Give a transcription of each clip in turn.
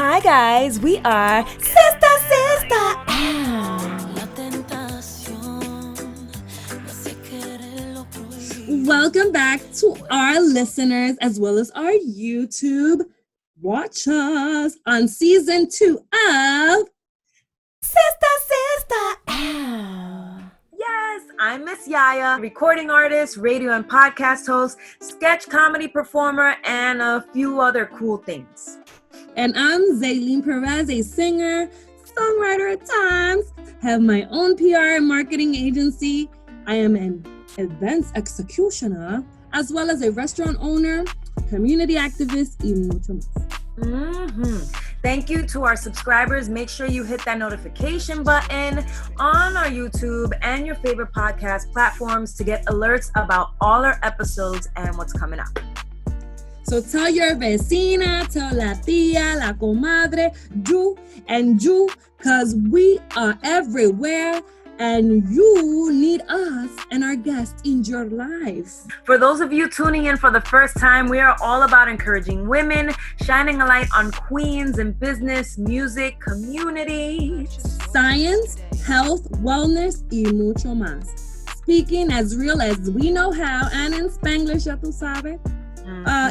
Hi guys, we are Sistah Sistah. Welcome back to our listeners as well as our YouTube watchers on season 2 of Sistah Sistah. Yes, I'm Miss YaYa, recording artist, radio and podcast host, sketch comedy performer, and a few other cool things. And I'm Zeitlin Perez, a singer, songwriter at times, have my own PR and marketing agency. I am an events executioner, as well as a restaurant owner, community activist, y mucho más. Thank you to our subscribers. Make sure you hit that notification button on our YouTube and your favorite podcast platforms to get alerts about all our episodes and what's coming up. So tell your vecina, tell la tía, la comadre, you and you, because we are everywhere and you need us and our guests in your lives. For those of you tuning in for the first time, we are all about encouraging women, shining a light on queens in business, music, community, science, health, wellness, y mucho más. Speaking as real as we know how and in Spanglish, ya tú sabes.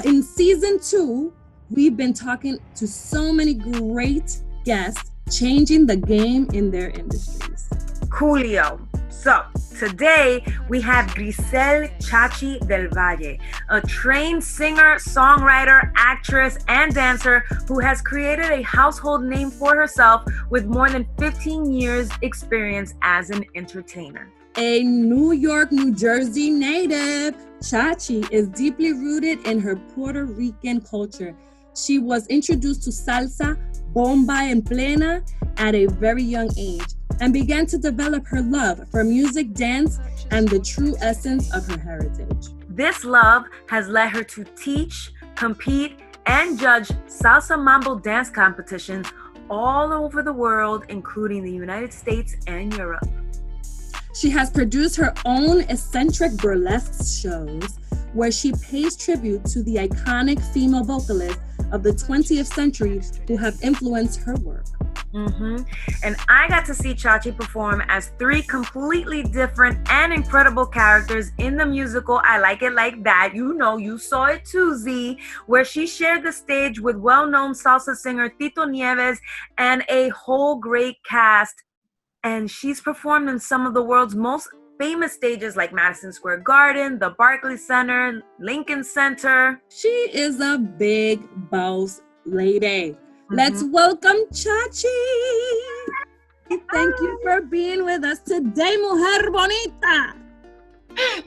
In season 2, we've been talking to so many great guests, changing the game in their industries. Coolio. So today we have Grizel Chachi Del Valle, a trained singer, songwriter, actress, and dancer who has created a household name for herself with more than 15 years experience as an entertainer. A New York, New Jersey native, Chachi is deeply rooted in her Puerto Rican culture. She was introduced to salsa, bomba en plena at a very young age and began to develop her love for music, dance, and the true essence of her heritage. This love has led her to teach, compete, and judge salsa mambo dance competitions all over the world, including the United States and Europe. She has produced her own eccentric burlesque shows where she pays tribute to the iconic female vocalists of the 20th century who have influenced her work. And I got to see Chachi perform as 3 completely different and incredible characters in the musical I Like It Like That. You know, you saw it too, Z, where she shared the stage with well-known salsa singer Tito Nieves and a whole great cast. And she's performed in some of the world's most famous stages like Madison Square Garden, the Barclays Center, Lincoln Center. She is a big boss lady. Let's welcome Chachi. Thank you for being with us today, Mujer Bonita.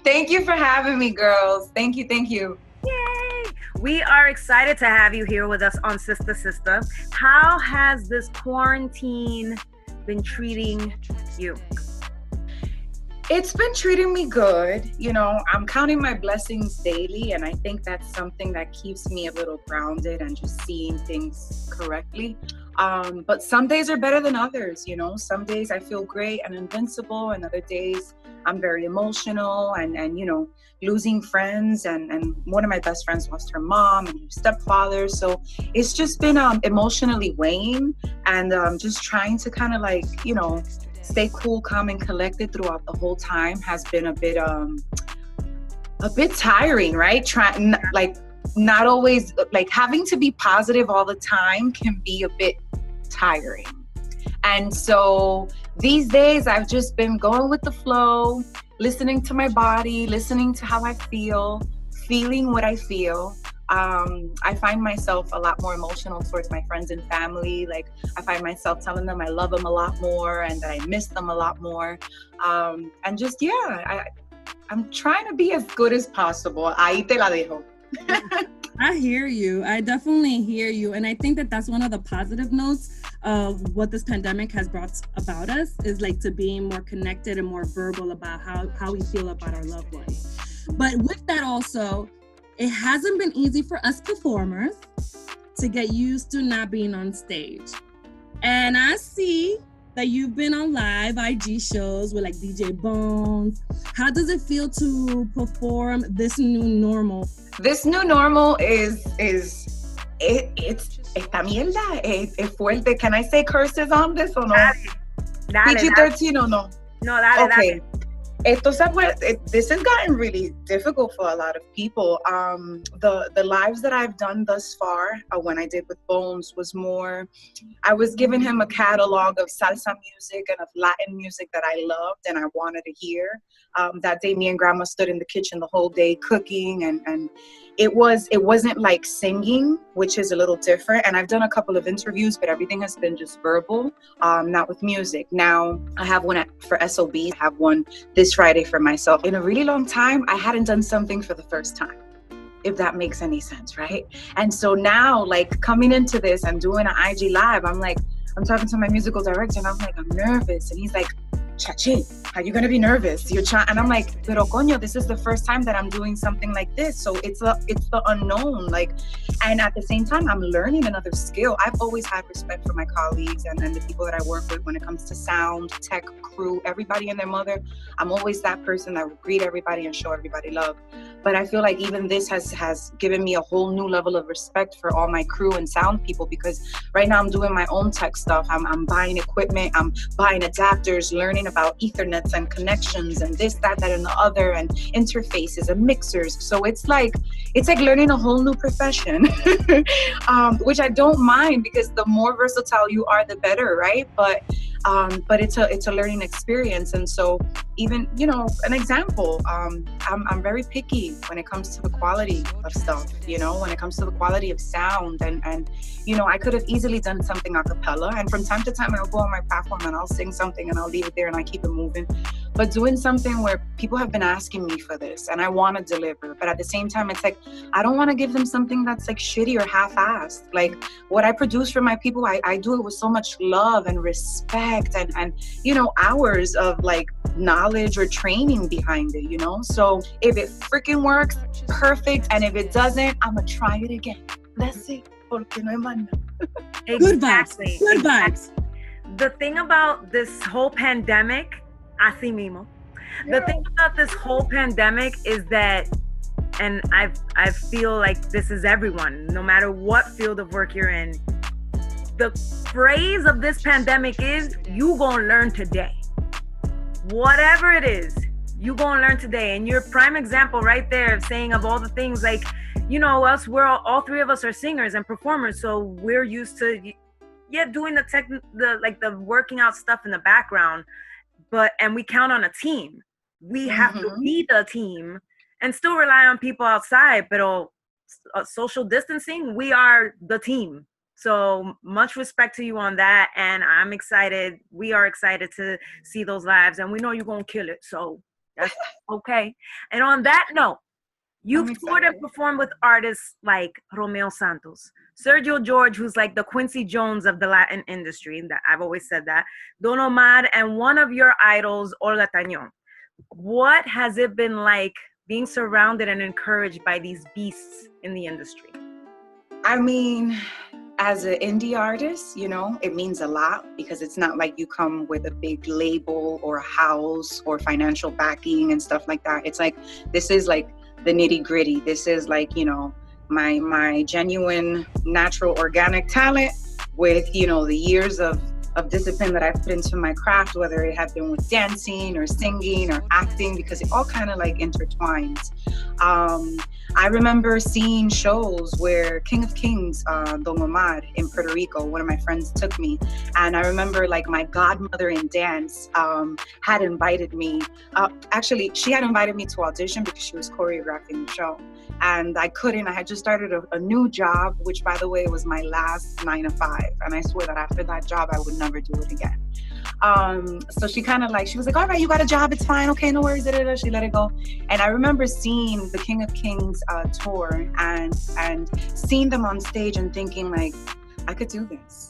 Thank you for having me, girls. Thank you. Yay! We are excited to have you here with us on Sistah Sistah. How has this quarantine been treating you? It's been treating me good. You know, I'm counting my blessings daily, and I think that's something that keeps me a little grounded and just seeing things correctly. But some days are better than others, you know. Some days I feel great and invincible, and other days I'm very emotional and you know, losing friends. And one of my best friends lost her mom and her stepfather. So it's just been emotionally weighing, and just trying to kind of like, you know, stay cool, calm, and collected throughout the whole time has been a bit tiring, right? Trying like not always like having to be positive all the time can be a bit tiring. And so these days I've just been going with the flow, listening to my body, listening to how I feel, feeling what I feel. I find myself a lot more emotional towards my friends and family. Like I find myself telling them I love them a lot more and that I miss them a lot more. And just, yeah, I'm trying to be as good as possible. Ahí te la dejo. I hear you. I definitely hear you. And I think that that's one of the positive notes of what this pandemic has brought about us is like to being more connected and more verbal about how we feel about our loved ones. But with that also, it hasn't been easy for us performers to get used to not being on stage. And I see that you've been on live IG shows with like DJ Bones. How does it feel to perform this new normal? This new normal is it's esta mierda es fuerte. Can I say curses on this or no? Dale, PG-13 or no? No, dale, okay. dale. This has gotten really difficult for a lot of people. The lives that I've done thus far, when I did with Bones, was more, I was giving him a catalog of salsa music and of Latin music that I loved and I wanted to hear. That day, me and Grandma stood in the kitchen the whole day cooking, and it wasn't like singing, which is a little different. And I've done a couple of interviews, but everything has been just verbal, not with music. Now I have one for SOB. I have one this Friday for myself. In a really long time, I hadn't done something for the first time, if that makes any sense, right? And so now, like, coming into this and doing an IG live, I'm talking to my musical director and I'm like, I'm nervous. And he's like, Chachi, are you gonna be nervous? You're trying, and I'm like, pero coño, this is the first time that I'm doing something like this. So it's the unknown, like, and at the same time, I'm learning another skill. I've always had respect for my colleagues and the people that I work with when it comes to sound, tech, crew, everybody and their mother. I'm always that person that will greet everybody and show everybody love. But I feel like even this has given me a whole new level of respect for all my crew and sound people, because right now I'm doing my own tech stuff. I'm buying equipment, I'm buying adapters, learning about Ethernets and connections and this, that, and the other, and interfaces and mixers. So it's like learning a whole new profession, which I don't mind, because the more versatile you are, the better, right? But it's a learning experience. And so even, an example, I'm very picky when it comes to the quality of stuff, when it comes to the quality of sound, and I could have easily done something a cappella, and from time to time I'll go on my platform and I'll sing something and I'll leave it there and I keep it moving. But doing something where people have been asking me for this and I want to deliver, but at the same time it's like, I don't want to give them something that's like shitty or half-assed. Like, what I produce for my people, I do it with so much love and respect and hours of like knowledge or training behind it, So if it freaking works, perfect. And if it doesn't, I'm gonna try it again. Let's see. Porque no hay más nada. Exactly. Good vibes. The thing about this whole pandemic, así mismo. The thing about this whole pandemic is that, and I feel like this is everyone, no matter what field of work you're in, the phrase of this pandemic is, you gonna learn today. Whatever it is, you gonna learn today. And your prime example right there of saying, of all the things, like, us, all three of us are singers and performers, so we're used to doing the working out stuff in the background, and we count on a team. We have to be the team and still rely on people outside, but social distancing, we are the team. So much respect to you on that, and I'm excited. We are excited to see those lives, and we know you're gonna kill it, so that's okay. And on that note, you've toured and performed with artists like Romeo Santos, Sergio George, who's like the Quincy Jones of the Latin industry, that I've always said that, Don Omar, and one of your idols, Olga Tañón. What has it been like being surrounded and encouraged by these beasts in the industry? I mean, as an indie artist, it means a lot, because it's not like you come with a big label or a house or financial backing and stuff like that. It's like, this is like the nitty gritty. This is like, my genuine, natural, organic talent with, the years of discipline that I put into my craft, whether it had been with dancing or singing or acting, because it all kind of like intertwines. I remember seeing shows where King of Kings, Don Omar in Puerto Rico, one of my friends took me. And I remember like my godmother in dance had invited me. Actually, she had invited me to audition because she was choreographing the show. And I couldn't. I had just started a new job, which, by the way, was my last 9 to 5. And I swear that after that job, I would never do it again. So she kind of she was like, all right, you got a job, it's fine, okay, no worries, she let it go. And I remember seeing the King of Kings tour and seeing them on stage and thinking like, I could do this.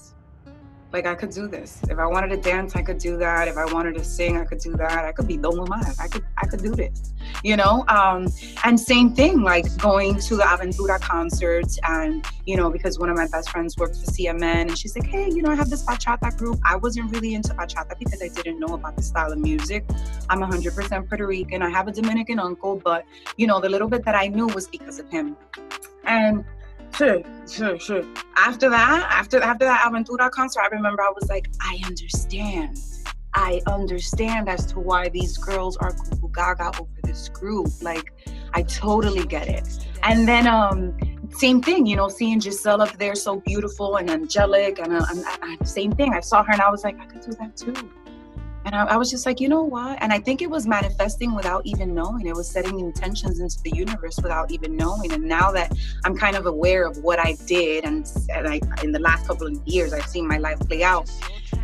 Like, I could do this. If I wanted to dance, I could do that. If I wanted to sing, I could do that. I could be Don Omar. I could do this, And same thing, like going to the Aventura concerts and, because one of my best friends worked for CMN and she's like, hey, I have this bachata group. I wasn't really into bachata because I didn't know about the style of music. I'm 100% Puerto Rican. I have a Dominican uncle, but, the little bit that I knew was because of him. And Sure. After that Aventura concert, I remember I was like, I understand as to why these girls are cuckoo gaga over this group. Like, I totally get it. And then same thing, seeing Grisel up there so beautiful and angelic, and same thing. I saw her and I was like, I could do that too. And I was just like, you know what? And I think it was manifesting without even knowing. It was setting intentions into the universe without even knowing. And now that I'm kind of aware of what I did, and in the last couple of years, I've seen my life play out,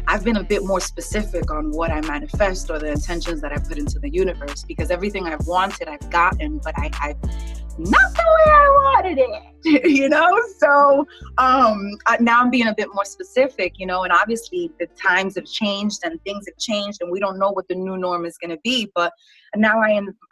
I've been a bit more specific on what I manifest or the intentions that I put into the universe, because everything I've wanted, I've gotten, but I not the way I wanted it, So now I'm being a bit more specific, and obviously the times have changed and things have changed and we don't know what the new norm is going to be. But now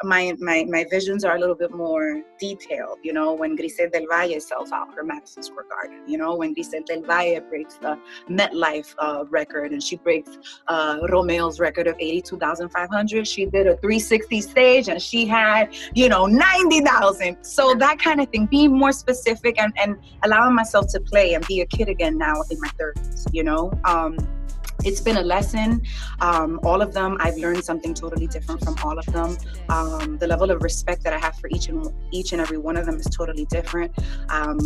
my visions are a little bit more detailed, when Grizel Del Valle sells out her Madison Square Garden, when Grizel Del Valle breaks the MetLife record, and she breaks Romeo's record of 82,500. She did a 360 stage and she had, 90,000. So that kind of thing, being more specific and allowing myself to play and be a kid again now in my 30s, It's been a lesson. All of them, I've learned something totally different from all of them. The level of respect that I have for each and every one of them is totally different.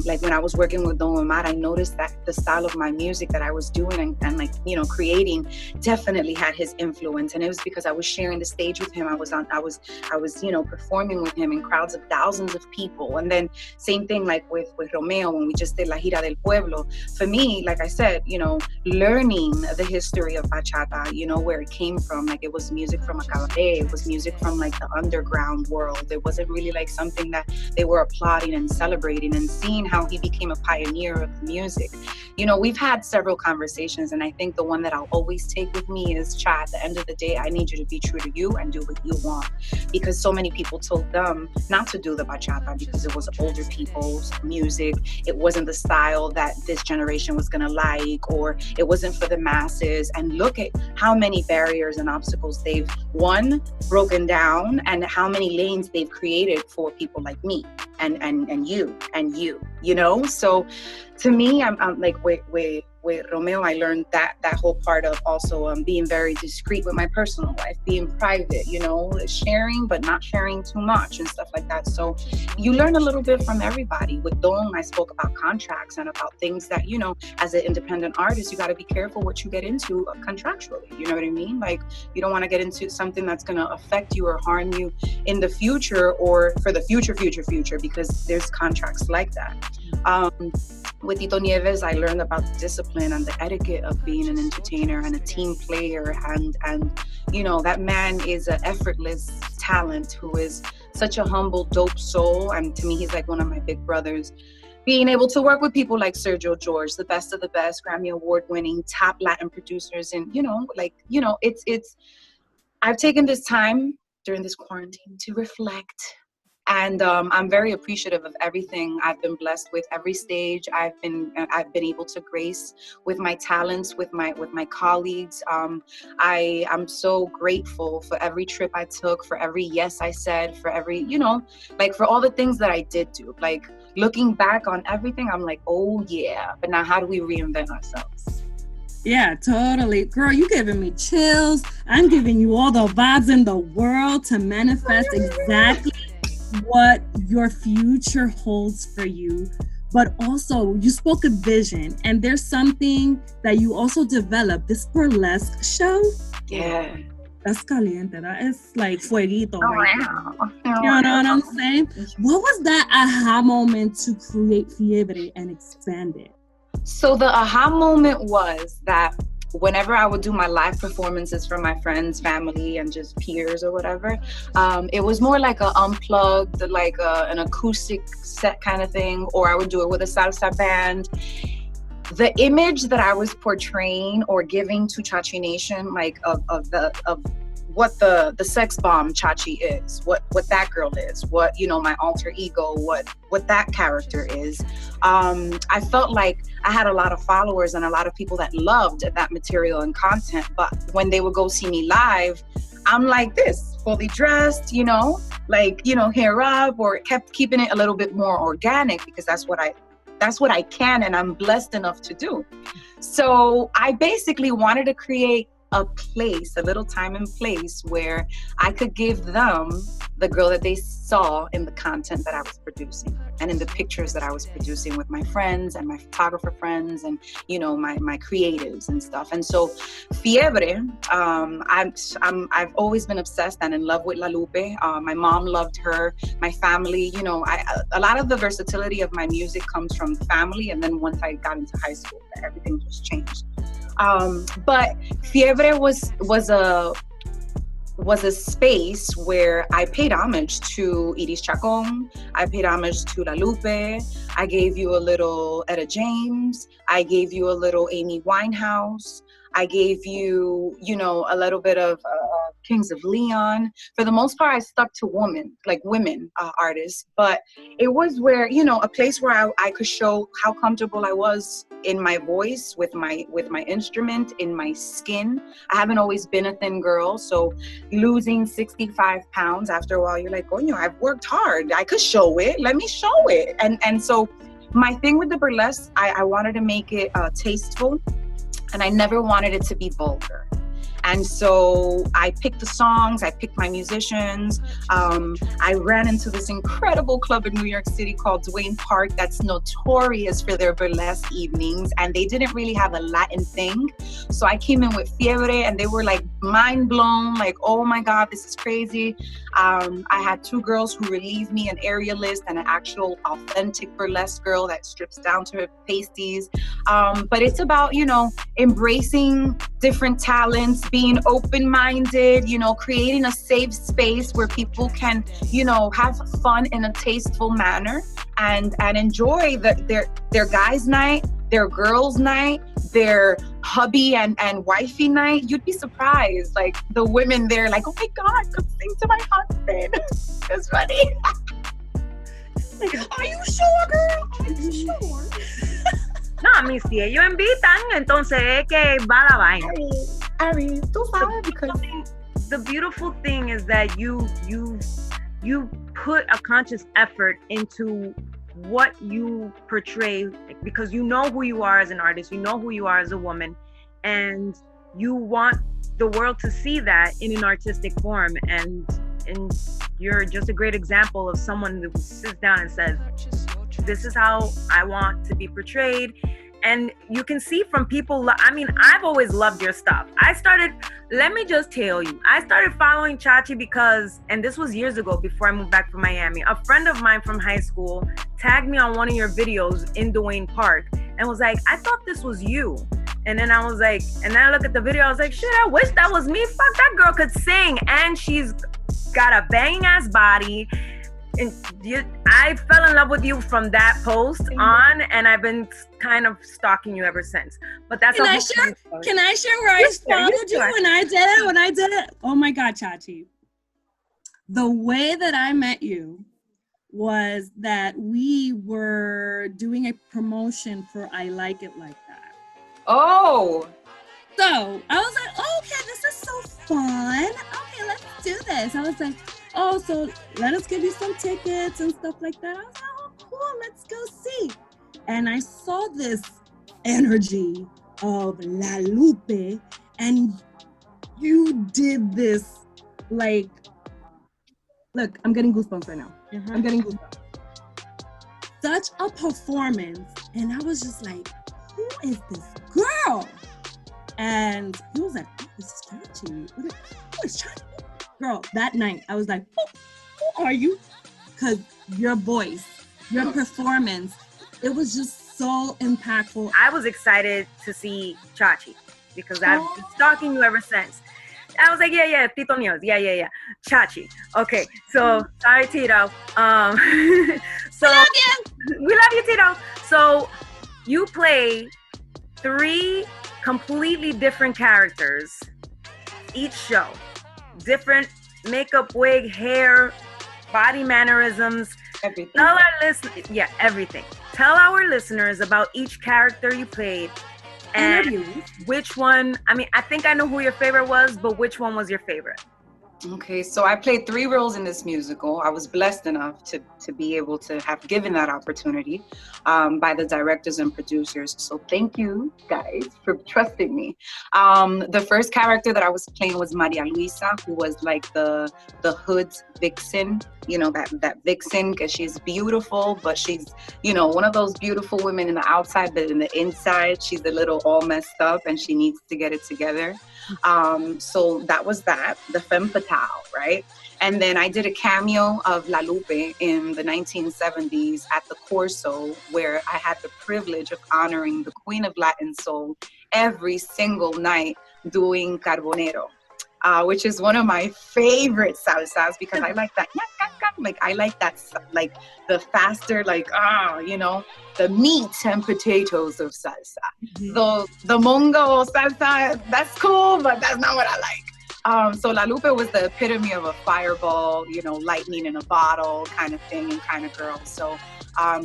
Like when I was working with Don Omar, I noticed that the style of my music that I was doing and creating definitely had his influence. And it was because I was sharing the stage with him. I was performing with him in crowds of thousands of people. And then same thing like with Romeo, when we just did La Gira del Pueblo. For me, like I said, learning the history of bachata, where it came from. Like, it was music from a cabaret, it was music from like the underground world. It wasn't really like something that they were applauding and celebrating, and seeing how he became a pioneer of the music. We've had several conversations, and I think the one that I'll always take with me is, Cha, at the end of the day, I need you to be true to you and do what you want. Because so many people told them not to do the bachata because it was older people's music. It wasn't the style that this generation was going to like, or it wasn't for the masses. And look at how many barriers and obstacles they've broken down, and how many lanes they've created for people like me and you. So to me, I'm like with Romeo, I learned that whole part of also being very discreet with my personal life, being private, sharing but not sharing too much and stuff like that. So you learn a little bit from everybody. With Don, I spoke about contracts and about things that, as an independent artist, you got to be careful what you get into contractually. You know what I mean? Like, you don't want to get into something that's going to affect you or harm you in the future, or for the future, because there's contracts like that. With Tito Nieves, I learned about the discipline and the etiquette of being an entertainer and a team player. And that man is an effortless talent who is such a humble, dope soul. And to me, he's like one of my big brothers. Being able to work with people like Sergio George, the best of the best, Grammy Award-winning, top Latin producers. And, it's I've taken this time during this quarantine to reflect. And I'm very appreciative of everything I've been blessed with, every stage I've been able to grace with my talents, with my colleagues. I'm so grateful for every trip I took, for every yes I said, for every, for all the things that I did do. Like, looking back on everything, I'm like, oh yeah, but now how do we reinvent ourselves? Yeah, totally. Girl, you giving me chills. I'm giving you all the vibes in the world to manifest exactly what your future holds for you. But also, you spoke of vision, and there's something that you also developed, this burlesque show. Yeah. That's caliente. That is like fueguito. Right? Wow. You know what I'm saying? What was that aha moment to create Fiebre and expand it? So the aha moment was that whenever I would do my live performances for my friends, family, and just peers or whatever, it was more like an unplugged, like an acoustic set kind of thing, or I would do it with a salsa band. The image that I was portraying or giving to Chachi Nation, like of what the sex bomb Chachi is, what that girl is, what, my alter ego, what that character is. I felt like I had a lot of followers and a lot of people that loved that material and content, but when they would go see me live, I'm like this, fully dressed, hair up, or kept keeping it a little bit more organic, because that's what I that's what I can and I'm blessed enough to do. So I basically wanted to create a place, a little time and place where I could give them the girl that they saw in the content that I was producing and in the pictures that I was producing with my friends and my photographer friends and, you know, my creatives and stuff. And so Fiebre, I've always been obsessed and in love with La Lupe. My mom loved her, my family, you know, a lot of the versatility of my music comes from the family. And then once I got into high school, everything just changed. But Fiebre was a space where I paid homage to Iris Chacon. I paid homage to La Lupe. I gave you a little Etta James. I gave you a little Amy Winehouse. I gave you, you know, a little bit of Kings of Leon. For the most part, I stuck to women artists. But it was where, you know, a place where I could show how comfortable I was in my voice, with my instrument, in my skin. I haven't always been a thin girl, so losing 65 pounds after a while, you're like, oh, you know, I've worked hard. I could show it. Let me show it. And so my thing with the burlesque, I wanted to make it tasteful, and I never wanted it to be vulgar. And so I picked the songs, I picked my musicians. I ran into this incredible club in New York City called Duane Park that's notorious for their burlesque evenings. And they didn't really have a Latin thing. So I came in with Fiebre and they were like mind blown, like, oh my God, this is crazy. I had two girls who relieved me, an aerialist and an actual authentic burlesque girl that strips down to her pasties. But it's about, you know, embracing different talents, being open-minded, you know, creating a safe space where people can, you know, have fun in a tasteful manner and enjoy their guys' night, their girls' night, their hubby and wifey night. You'd be surprised, like the women there, like, oh my God, come sing to my husband. It's funny. Are you sure, girl? Are you sure? No, a mí si ellos invitan, entonces es que va la vaina. I mean, tú sabes, because the beautiful thing is that you put a conscious effort into what you portray, because you know who you are as an artist, you know who you are as a woman, and you want the world to see that in an artistic form. And you're just a great example of someone who sits down and says, this is how I want to be portrayed. And you can see from people, I mean, I've always loved your stuff. Let me just tell you, I started following Chachi because, and this was years ago before I moved back from Miami, a friend of mine from high school tagged me on one of your videos in Duane Park and was like, I thought this was you. And then I was like, and then I look at the video, I was like, shit, I wish that was me. Fuck, that girl could sing. And she's got a banging ass body. And I fell in love with you from that post on, and I've been kind of stalking you ever since. But that's Can I share where I followed you when I did it? Oh my God, Chachi. The way that I met you was that we were doing a promotion for I Like It Like That. Oh. So I was like, oh, okay, this is so fun. Okay, let's do this. I was like, oh, so let us give you some tickets and stuff like that. I was like, oh, cool, let's go see. And I saw this energy of La Lupe, and you did this, like, look, I'm getting goosebumps right now. Mm-hmm. I'm getting goosebumps. Such a performance. And I was just like, who is this girl? And he was like, oh, this is Chachi. Who is Chachi? Girl, that night, I was like, who are you? Because your voice, your performance, it was just so impactful. I was excited to see Chachi because I've been stalking you ever since. I was like, yeah, Tito Nieves, yeah. Chachi. Okay, so, sorry, Tito. So, we love you, Tito. So, you play 3 completely different characters each show. Different makeup, wig, hair, body mannerisms. Everything. Everything. Tell our listeners about each character you played and which one. I mean, I think I know who your favorite was, but which one was your favorite? Okay, so I played 3 roles in this musical. I was blessed enough to be able to have given that opportunity by the directors and producers. So thank you guys for trusting me. The first character that I was playing was Maria Luisa, who was like the hood's vixen. You know, that vixen, because she's beautiful, but she's, you know, one of those beautiful women in the outside, but in the inside, she's a little all messed up and she needs to get it together. So that was the femme fatale, right? And then I did a cameo of La Lupe in the 1970s at the Corso, where I had the privilege of honoring the Queen of Latin Soul every single night doing Carbonero. Which is one of my favorite salsas, because I like that, like I like that, like the faster, like you know, the meat and potatoes of salsa. The mongo salsa, that's cool, but that's not what I like. So La Lupe was the epitome of a fireball, you know, lightning in a bottle kind of thing and kind of girl. So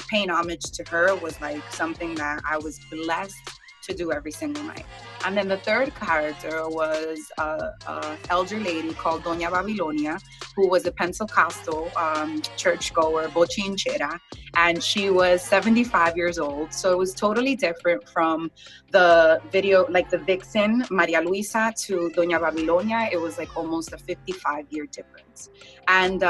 paying homage to her was like something that I was blessed to do every single night. And then the third character was a elder lady called Doña Babilonia, who was a Pentecostal churchgoer, bochinchera, and she was 75 years old. So it was totally different from the video, like the vixen, Maria Luisa, to Doña Babilonia. It was like almost a 55-year difference. And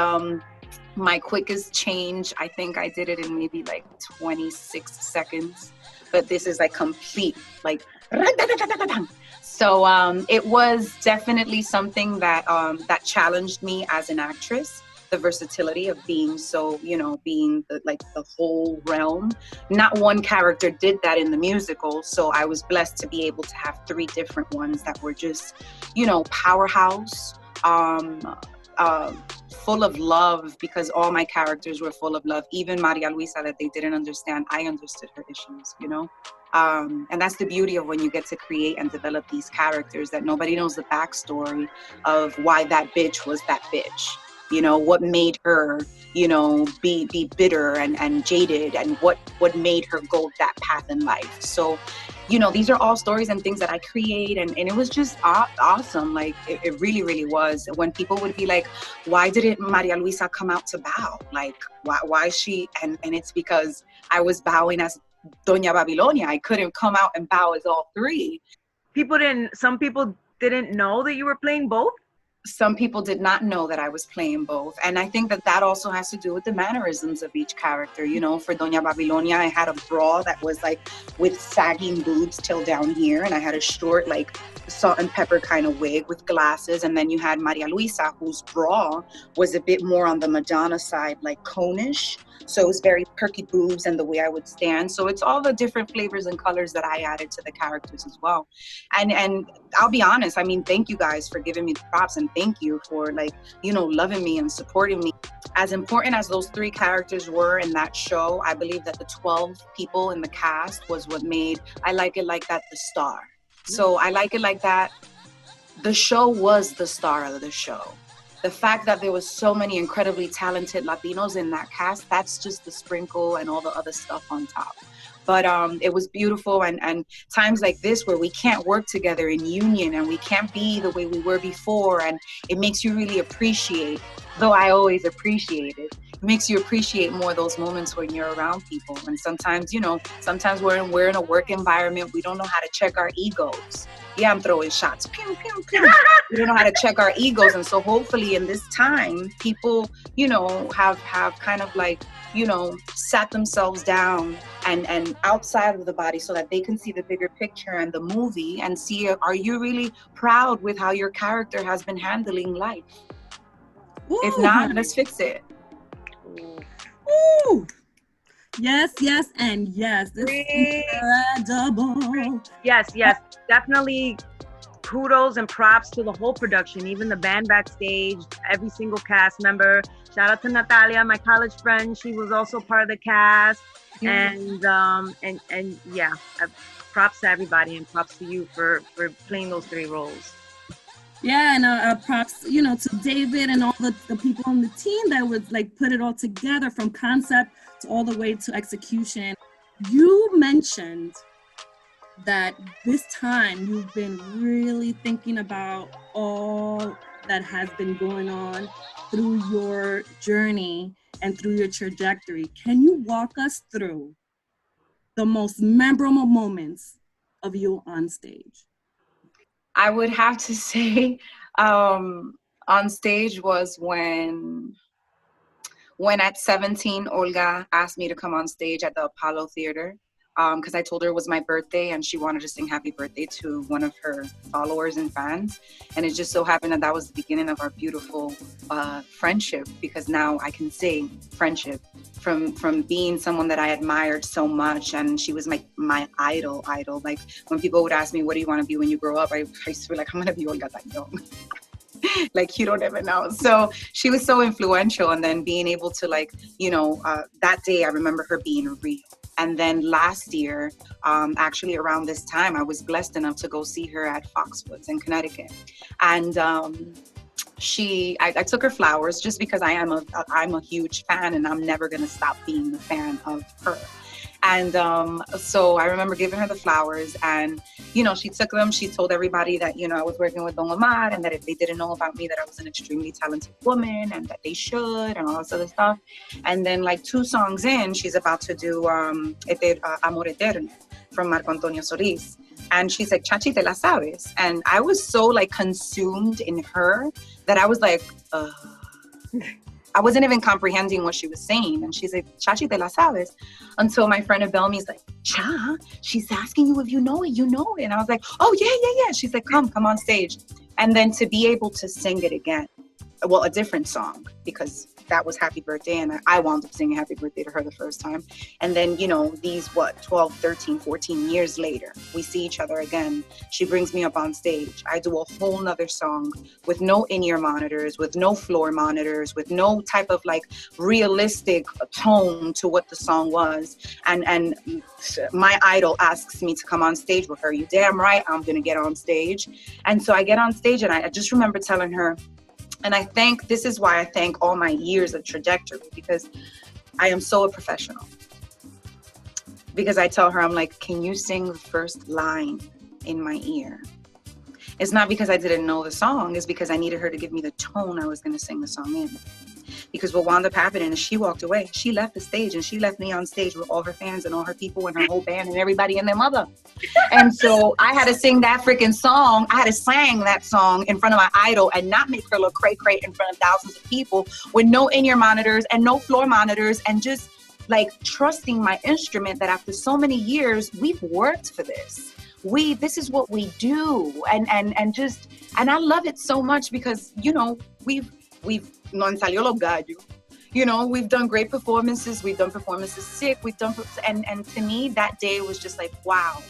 my quickest change, I think I did it in maybe like 26 seconds. But this is like complete, like, so it was definitely something that that challenged me as an actress, the versatility of being so, you know, being the whole realm. Not one character did that in the musical, so I was blessed to be able to have 3 different ones that were just, you know, powerhouse, full of love, because all my characters were full of love. Even Maria Luisa, that they didn't understand, I understood her issues, you know? And that's the beauty of when you get to create and develop these characters, that nobody knows the backstory of why that bitch was that bitch. You know, what made her, you know, be bitter and jaded, and what made her go that path in life. So, you know, these are all stories and things that I create, and it was just awesome. Like, it really, really was. When people would be like, why didn't Maria Luisa come out to bow? Like, why is she? And it's because I was bowing as Doña Babilonia. I couldn't come out and bow as all 3. Some people didn't know that you were playing both? Some people did not know that I was playing both. And I think that also has to do with the mannerisms of each character. You know, for Doña Babilonia, I had a bra that was like with sagging boobs till down here. And I had a short, like, salt and pepper kind of wig with glasses. And then you had Maria Luisa, whose bra was a bit more on the Madonna side, like conish. So it was very perky boobs and the way I would stand. So it's all the different flavors and colors that I added to the characters as well. And I'll be honest, I mean, thank you guys for giving me the props, and thank you for, like, you know, loving me and supporting me. As important as those 3 characters were in that show, I believe that the 12 people in the cast was what made I Like It Like That the star. So I Like It Like That, the show was the star of the show. The fact that there was so many incredibly talented Latinos in that cast, that's just the sprinkle and all the other stuff on top. But it was beautiful, and times like this where we can't work together in union and we can't be the way we were before, and it makes you really appreciate, though I always appreciate it, it makes you appreciate more those moments when you're around people. And sometimes, you know, we're in a work environment, we don't know how to check our egos. Yeah, I'm throwing shots. Pew, pew, pew. We don't know how to check our egos. And so hopefully in this time, people, you know, have kind of like, you know, sat themselves down and outside of the body so that they can see the bigger picture and the movie and see, are you really proud with how your character has been handling life? Ooh. If not, let's fix it. Ooh. Yes, and yes. This is incredible. Yes, definitely. Kudos and props to the whole production, even the band backstage, every single cast member. Shout out to Natalia, my college friend. She was also part of the cast. And yeah, props to everybody, and props to you for playing those 3 roles. Yeah, and props, you know, to David and all the people on the team that would like put it all together from concept to all the way to execution. You mentioned that this time you've been really thinking about all that has been going on through your journey and through your trajectory. Can you walk us through the most memorable moments of you on stage? I would have to say on stage was when at 17, Olga asked me to come on stage at the Apollo Theater because I told her it was my birthday and she wanted to sing happy birthday to one of her followers and fans. And it just so happened that that was the beginning of our beautiful friendship, because now I can say friendship from being someone that I admired so much. And she was my idol. Like when people would ask me, what do you want to be when you grow up? I used to be like, I'm going to be Olga Tañón. Like, you don't ever know. So she was so influential. And then being able to that day, I remember her being real. And then last year, actually around this time, I was blessed enough to go see her at Foxwoods in Connecticut. And I took her flowers just because I'm a huge fan and I'm never going to stop being a fan of her. And so I remember giving her the flowers and, she took them. She told everybody that, I was working with Don Omar and that if they didn't know about me, that I was an extremely talented woman and that they should and all this other stuff. And then 2 songs in, she's about to do Amor Eterno from Marco Antonio Solís. And she's like, Chachi, te la sabes? And I was so consumed in her that I was like, I wasn't even comprehending what she was saying. And she's like, Chachi, te la sabes? Until my friend Abelmi's like, Cha, she's asking you if you know it, you know it. And I was like, oh, yeah. She's like, come on stage. And then to be able to sing it again, well, a different song, because that was Happy Birthday. And I wound up singing Happy Birthday to her the first time. And then, these 12, 13, 14 years later, we see each other again. She brings me up on stage. I do a whole nother song with no in-ear monitors, with no floor monitors, with no type of realistic tone to what the song was. And my idol asks me to come on stage with her. You damn right I'm going to get on stage. And so I get on stage and I just remember telling her, and this is why I thank all my years of trajectory, because I am so a professional. Because I tell her, I'm like, can you sing the first line in my ear? It's not because I didn't know the song, it's because I needed her to give me the tone I was going to sing the song in. Because what wound up happening is she walked away. She left the stage and she left me on stage with all her fans and all her people and her whole band and everybody and their mother. And so I had to sing that freaking song. I had to sing that song in front of my idol and not make her look cray-cray in front of thousands of people with no in-ear monitors and no floor monitors, and just trusting my instrument that after so many years, we've worked for this. This is what we do. And I love it so much because, we've no ensayó los gallos. We've done great performances. We've done performances sick. And to me, that day was just like, wow.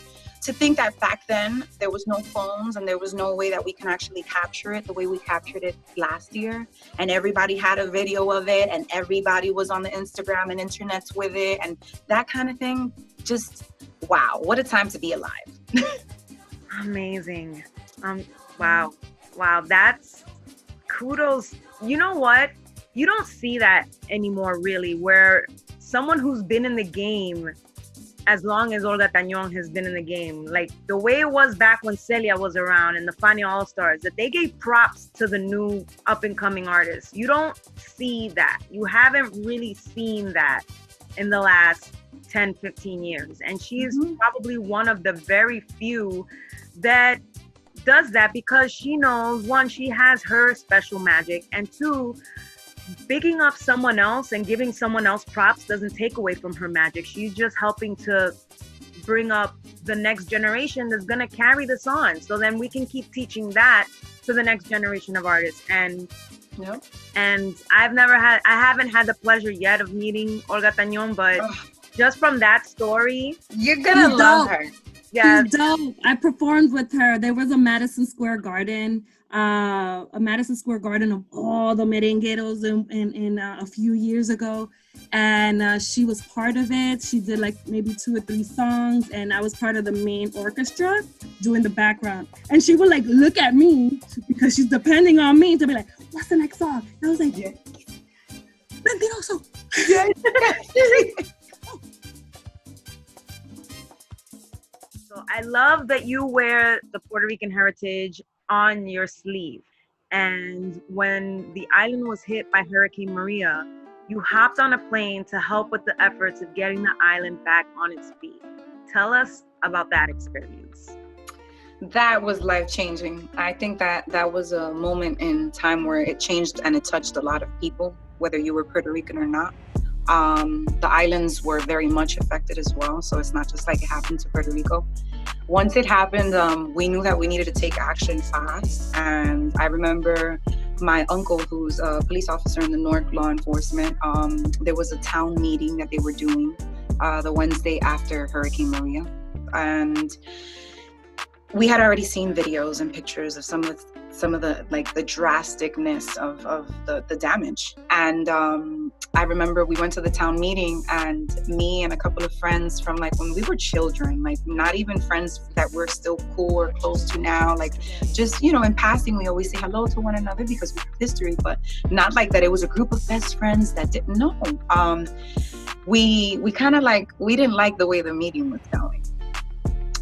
To think that back then there was no phones and there was no way that we can actually capture it the way we captured it last year. And everybody had a video of it and everybody was on the Instagram and internets with it and that kind of thing. Just, wow. What a time to be alive. Amazing. Wow. That's kudos. You know what? You don't see that anymore, really, where someone who's been in the game as long as Olga Tañón has been in the game, the way it was back when Celia was around and the Fania All-Stars, that they gave props to the new up-and-coming artists. You don't see that. You haven't really seen that in the last 10, 15 years. And she's probably one of the very few that does that, because she knows, one, she has her special magic, and two, bigging up someone else and giving someone else props doesn't take away from her magic. She's just helping to bring up the next generation that's going to carry this on. So then we can keep teaching that to the next generation of artists. And and I haven't had the pleasure yet of meeting Olga Tañón, but just from that story, you're going to love her. Yeah. She's dope. I performed with her. There was a Madison Square Garden of all the merengueros in a few years ago. And she was part of it. She did maybe 2 or 3 songs. And I was part of the main orchestra doing the background. And she would look at me because she's depending on me to be like, what's the next song? And I was like, Mentiroso. Yeah. So I love that you wear the Puerto Rican heritage on your sleeve. And when the island was hit by Hurricane Maria, you hopped on a plane to help with the efforts of getting the island back on its feet. Tell us about that experience. That was life-changing. I think that was a moment in time where it changed and it touched a lot of people, whether you were Puerto Rican or not. The islands were very much affected as well, so it's not just like it happened to Puerto Rico. Once it happened, we knew that we needed to take action fast, and I remember my uncle, who's a police officer in the North Law Enforcement, there was a town meeting that they were doing the Wednesday after Hurricane Maria, and we had already seen videos and pictures of some of the like the drasticness of the damage. And I remember we went to the town meeting, and me and a couple of friends from like when we were children, like not even friends that we're still cool or close to now, like just, you know, in passing we always say hello to one another because we have history, but not like that it was a group of best friends that didn't know. We kind of like, we didn't like the way the meeting was going.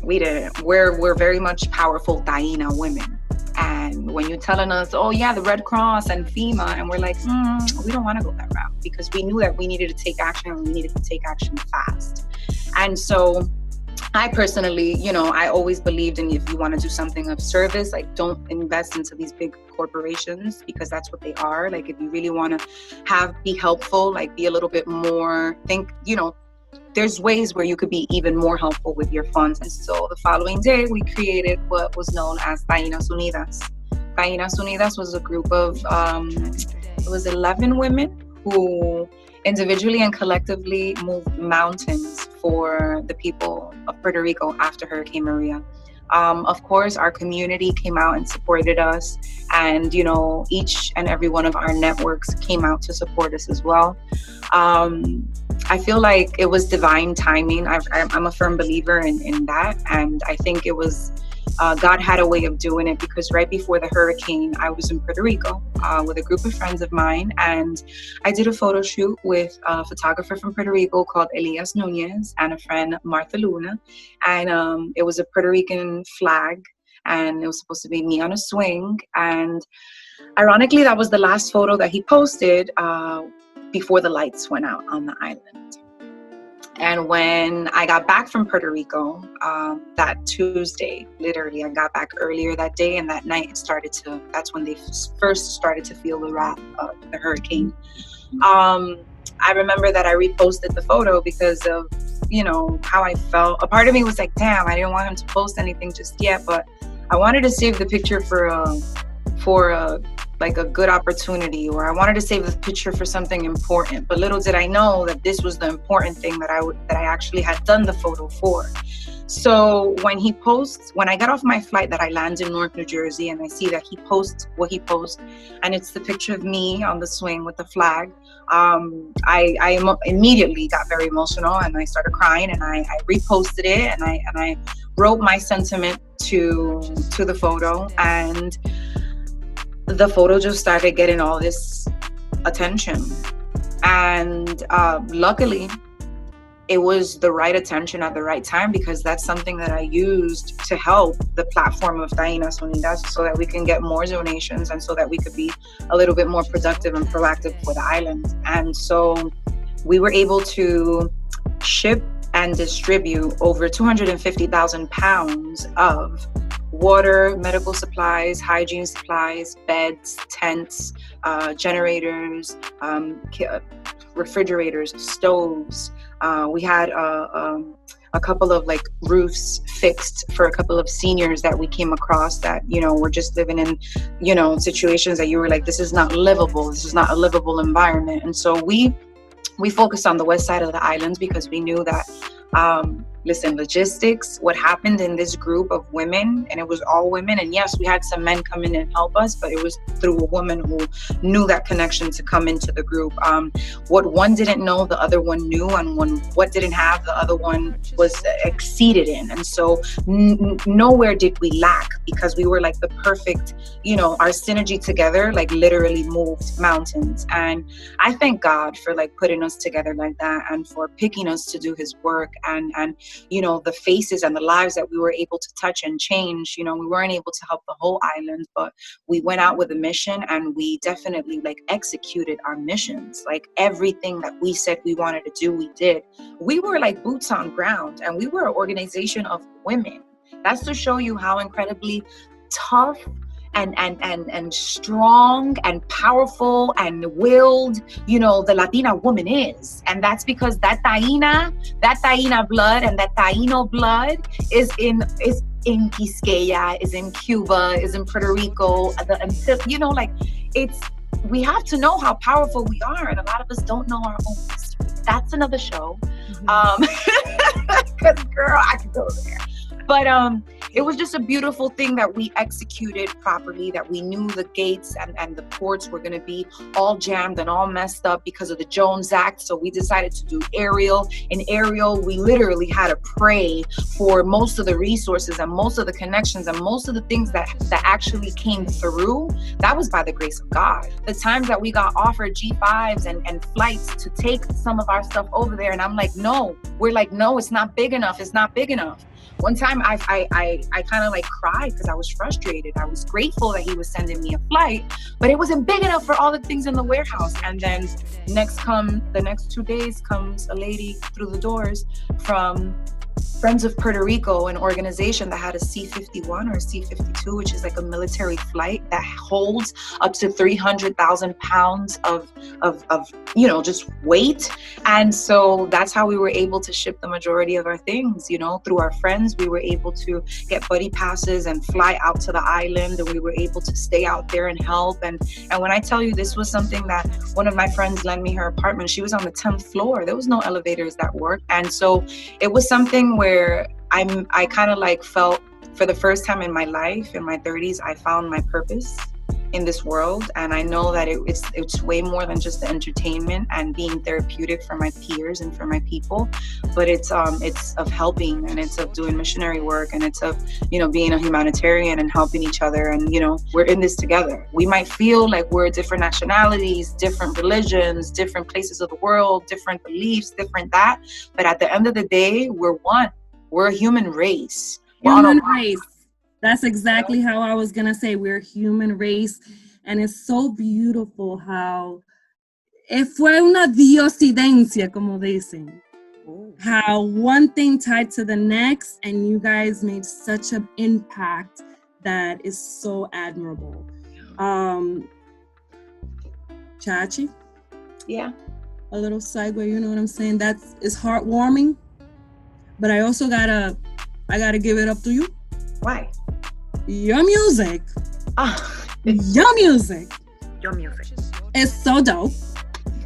We didn't. We're very much powerful Taina women. And when you're telling us, oh yeah, the Red Cross and FEMA, and we're like, we don't want to go that route, because we knew that we needed to take action, and we needed to take action fast. And so I personally, you know, I always believed in, if you want to do something of service, like don't invest into these big corporations, because that's what they are. Like if you really want to be helpful, like be a little bit more, think, you know, there's ways where you could be even more helpful with your funds. And so the following day, we created what was known as Tainas Unidas. Tainas Unidas was a group of, it was 11 women who individually and collectively moved mountains for the people of Puerto Rico after Hurricane Maria. Of course, our community came out and supported us, and, you know, each and every one of our networks came out to support us as well. I feel like it was divine timing. I'm a firm believer in that, and I think it was God had a way of doing it, because right before the hurricane, I was in Puerto Rico with a group of friends of mine, and I did a photo shoot with a photographer from Puerto Rico called Tainas Unidas and a friend, Martha Luna, and it was a Puerto Rican flag, and it was supposed to be me on a swing. And ironically, that was the last photo that he posted before the lights went out on the island. And when I got back from Puerto Rico, that Tuesday, literally, I got back earlier that day, and that night that's when they first started to feel the wrath of the hurricane. I remember that I reposted the photo because of, you know, how I felt. A part of me was like, damn, I didn't want him to post anything just yet, but I wanted to save the picture for like a good opportunity, or I wanted to save the picture for something important. But little did I know that this was the important thing that I actually had done the photo for. So when I got off my flight, that I landed in Newark, New Jersey, and I see that he posts what he posts, and it's the picture of me on the swing with the flag, I immediately got very emotional, and I started crying, and I reposted it, and I wrote my sentiment to the photo, and the photo just started getting all this attention. And luckily, it was the right attention at the right time, because that's something that I used to help the platform of Tainas Unidas, so that we can get more donations, and so that we could be a little bit more productive and proactive for the island. And so we were able to ship and distribute over 250,000 pounds of water, medical supplies, hygiene supplies, beds, tents, generators, refrigerators, stoves. We had a couple of like roofs fixed for a couple of seniors that we came across that, you know, were just living in, you know, situations that you were like, this is not livable. This is not a livable environment. And so we focused on the west side of the island, because we knew that listen, logistics, what happened in this group of women, and it was all women, and yes, we had some men come in and help us, but it was through a woman who knew that connection to come into the group. What one didn't know, the other one knew, and what didn't have, the other one was exceeded in. And so nowhere did we lack, because we were like the perfect, you know, our synergy together like literally moved mountains. And I thank God for like putting us together like that, and for picking us to do his work, and you know, the faces and the lives that we were able to touch and change. You know, we weren't able to help the whole island, but we went out with a mission, and we definitely like executed our missions. Like everything that we said we wanted to do, we did. We were like boots on ground, and we were an organization of women. That's to show you how incredibly tough and strong and powerful and willed, you know, the Latina woman is. And that's because that Taina blood and that Taino blood is in Quisqueya, is in Cuba, is in Puerto Rico, you know, like we have to know how powerful we are, and a lot of us don't know our own history. That's another show. Because girl, I could go there. But it was just a beautiful thing that we executed properly, that we knew the gates and the ports were going to be all jammed and all messed up because of the Jones Act. So we decided to do aerial. In aerial, we literally had to pray for most of the resources and most of the connections and most of the things that actually came through. That was by the grace of God. The times that we got offered G5s and flights to take some of our stuff over there, and I'm like, no. We're like, no, it's not big enough. It's not big enough. One time I kind of like cried because I was frustrated. I was grateful that he was sending me a flight, but it wasn't big enough for all the things in the warehouse. And then the next 2 days comes a lady through the doors from Friends of Puerto Rico, an organization that had a C-51 or a C-52, which is like a military flight that holds up to 300,000 pounds of you know, just weight. And so that's how we were able to ship the majority of our things, you know, through our friends. We were able to get buddy passes and fly out to the island, and we were able to stay out there and help. And when I tell you, this was something that one of my friends lent me her apartment. She was on the 10th floor. There was no elevators that worked. And so it was something where I kind of like felt, for the first time in my life, in my 30s, I found my purpose in this world. And I know that it's way more than just the entertainment and being therapeutic for my peers and for my people, but it's of helping, and it's of doing missionary work, and it's of, you know, being a humanitarian and helping each other. And, you know, we're in this together. We might feel like we're different nationalities, different religions, different places of the world, different beliefs, different that, but at the end of the day, we're one. We're a human race. Human race. That's exactly how I was going to say. We're a human race. And it's so beautiful how fue una diosidencia, como dicen. How one thing tied to the next, and you guys made such an impact that is so admirable. Chachi? Yeah. A little segue, you know what I'm saying? It's heartwarming. But I also gotta give it up to you. Why? Your music. Your music. It's so dope.